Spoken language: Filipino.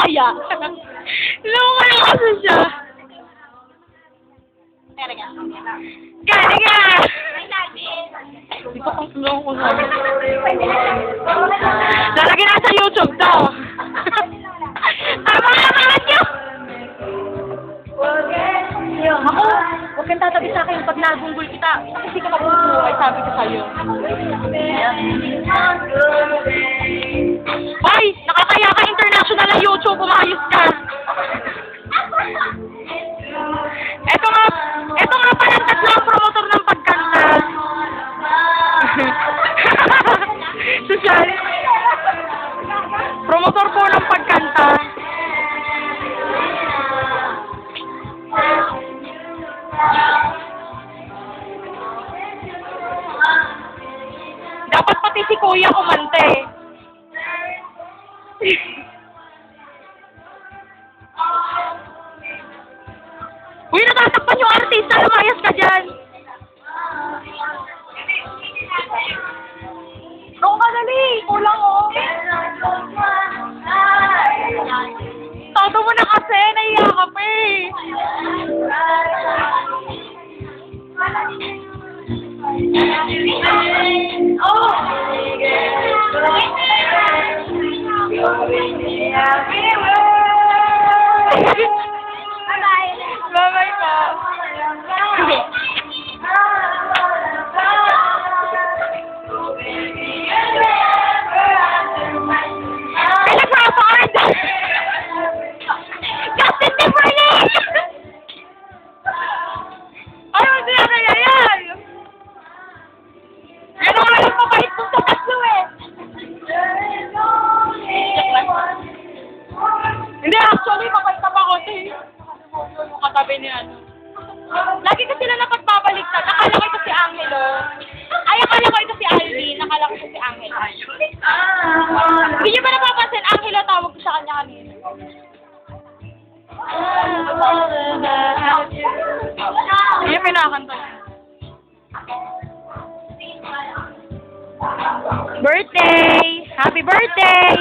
kaya? Loko na kasi siya. Kaya nga. Gani nga! Hindi ko kung tulong ko na. Lalagyan na sa YouTube to. Tama naman yun! Ako, huwag kang tatabi sa akin pag nagunggol kita. Kasi ka mabubuhay, sabi ko sa'yo. Hoy! Nakakaya ka international na YouTube, umayos ka! Eto nga palang tatlong promotor ng pagkanta. Social. Promotor po ng pagkanta. Dapat pati si Kuya kumante. Uy, natatakpan yung artista. Lumayas ka dyan. Go ka dali! Kulang oh! Todo mo na kasi. Naiya ka pa eh. Bye-bye pa. Pinag-rapard! Justin Timberlake! Ano ang sinabi niya yan? Yan ang alam mabait kong sa tatlo eh. Hindi, actually, mabait na ba ako ito eh. Yung katabi ni ano. Lagi kasi sila napagpapaliktad. Akala ko ito si Angelo. Ay, akala ko ito si Alvin. Akala ko ito si Angelo. Hindi niyo ba napapansin? Angelo, tawag ko sa kanya kanina. Hindi niya pinakanta niya. Birthday! Happy birthday!